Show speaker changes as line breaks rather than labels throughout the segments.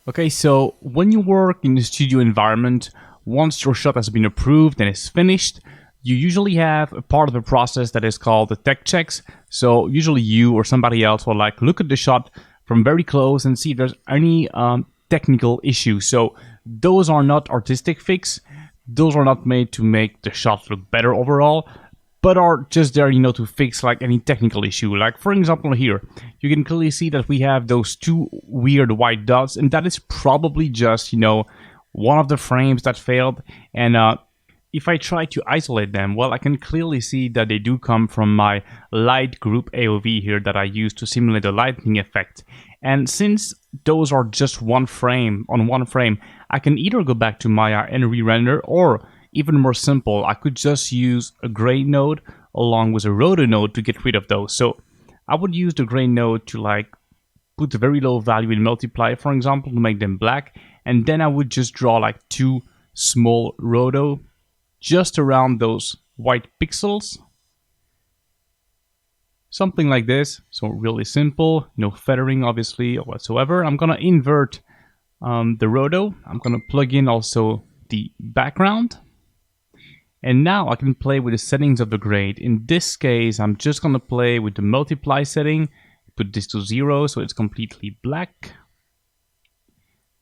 Okay, so when you work in the studio environment, once your shot has been approved and is finished, you usually have a part of the process that is called the tech checks. So usually you or somebody else will look at the shot from very close and see if there's any technical issue. So those are not artistic fix. Those are not made to make the shot look better overall, but are just there, to fix like any technical issue. Like for example here, you can clearly see that we have those two weird white dots, and that is probably just, one of the frames that failed. And if I try to isolate them, well, I can clearly see that they do come from my light group AOV here that I use to simulate the lightning effect. And since those are just one frame, I can either go back to Maya and re-render, or even more simple, I could just use a gray node along with a roto node to get rid of those. So I would use the gray node to put a very low value in multiply, for example, to make them black. And then I would just draw two small roto just around those white pixels. Something like this. So really simple, no feathering obviously whatsoever. I'm gonna invert the roto. I'm gonna plug in also the background. And now I can play with the settings of the grade. In this case, I'm just gonna play with the multiply setting. Put this to 0 so it's completely black.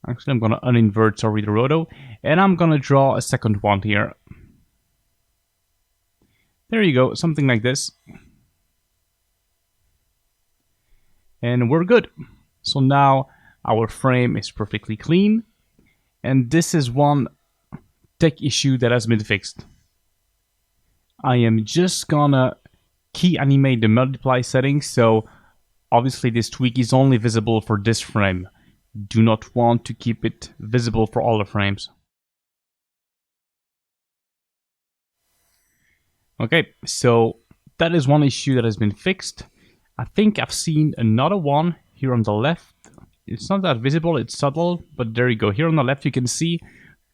Actually, I'm gonna uninvert, the roto. And I'm gonna draw a second one here. There you go, something like this. And we're good. So now our frame is perfectly clean. And this is one tech issue that has been fixed. I am just gonna key animate the multiply settings, so obviously this tweak is only visible for this frame. Do not want to keep it visible for all the frames. Okay, so that is one issue that has been fixed. I think I've seen another one here on the left. It's not that visible, it's subtle, but there you go. Here on the left you can see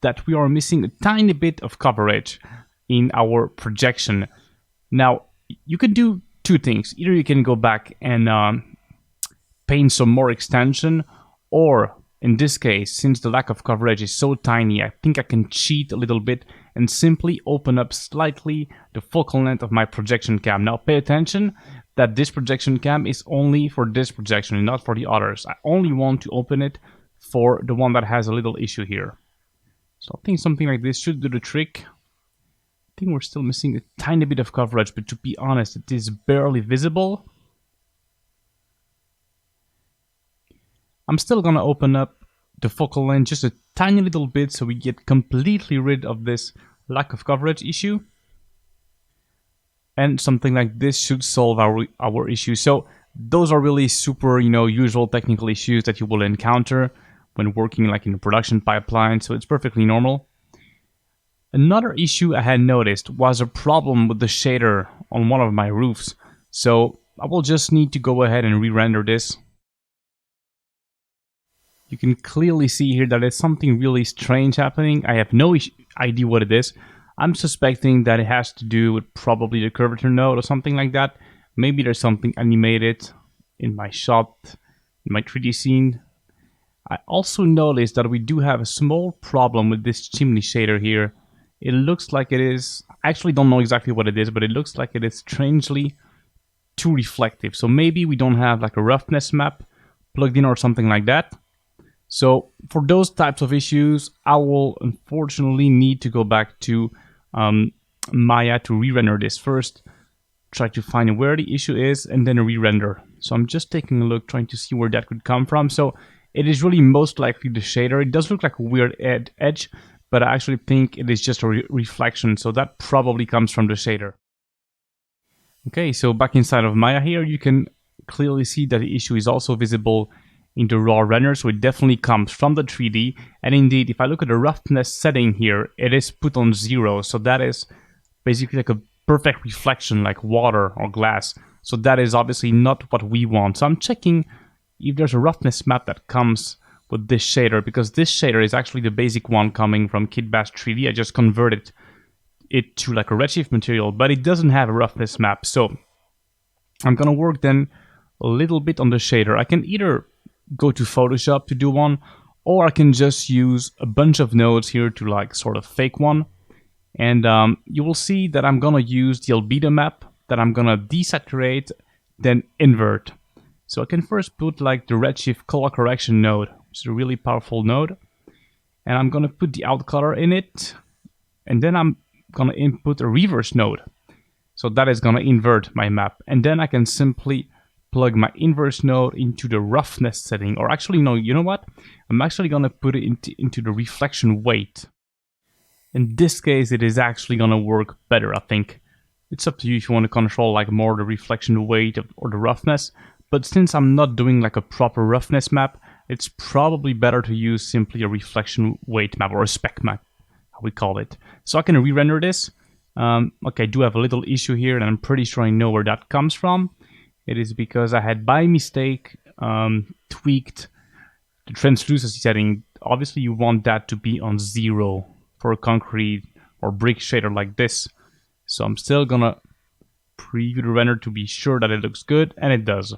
that we are missing a tiny bit of coverage in our projection. Now, you can do two things. Either you can go back and paint some more extension, or in this case, since the lack of coverage is so tiny, I think I can cheat a little bit and simply open up slightly the focal length of my projection cam. Now pay attention that this projection cam is only for this projection and not for the others. I only want to open it for the one that has a little issue here. So I think something like this should do the trick. I think we're still missing a tiny bit of coverage, but to be honest, it is barely visible. I'm still gonna open up the focal length just a tiny little bit so we get completely rid of this lack of coverage issue. And something like this should solve our issue. So those are really super, usual technical issues that you will encounter when working in a production pipeline, so it's perfectly normal. Another issue I had noticed was a problem with the shader on one of my roofs. So I will just need to go ahead and re-render this. You can clearly see here that there's something really strange happening. I have no idea what it is. I'm suspecting that it has to do with probably the curvature node or something like that. Maybe there's something animated in my shot, in my 3D scene. I also noticed that we do have a small problem with this chimney shader here. It looks like it is, I actually don't know exactly what it is, but it looks like it is strangely too reflective. So maybe we don't have a roughness map plugged in or something like that. So for those types of issues, I will unfortunately need to go back to Maya to re-render this first, try to find where the issue is, and then re-render. So I'm just taking a look, trying to see where that could come from. So it is really most likely the shader. It does look like a weird edge, but I actually think it is just a reflection. So that probably comes from the shader. Okay, so back inside of Maya here, you can clearly see that the issue is also visible in the raw render, so it definitely comes from the 3D. And indeed, if I look at the roughness setting here, it is put on 0, so that is basically like a perfect reflection like water or glass. So that is obviously not what we want. So I'm checking if there's a roughness map that comes with this shader, because this shader is actually the basic one coming from Kitbash 3D. I just converted it to like a Redshift material, but it doesn't have a roughness map. So I'm gonna work then a little bit on the shader. I can either go to Photoshop to do one, or I can just use a bunch of nodes here to like sort of fake one. And you will see that I'm gonna use the albedo map that I'm gonna desaturate, then invert. So I can first put like the redshift color correction node, which is a really powerful node. And I'm gonna put the out color in it. And then I'm gonna input a reverse node. So that is gonna invert my map. And then I can simply plug my inverse node into the roughness setting. Or actually, no, you know what? I'm actually gonna put it into the reflection weight. In this case, it is actually gonna work better, I think. It's up to you if you want to control like more the reflection weight or the roughness. But since I'm not doing like a proper roughness map, it's probably better to use simply a reflection weight map or a spec map, how we call it. So I can re-render this. Okay, I do have a little issue here, and I'm pretty sure I know where that comes from. It is because I had by mistake tweaked the translucency setting. Obviously, you want that to be on 0 for a concrete or brick shader like this. So I'm still gonna preview the render to be sure that it looks good, and it does.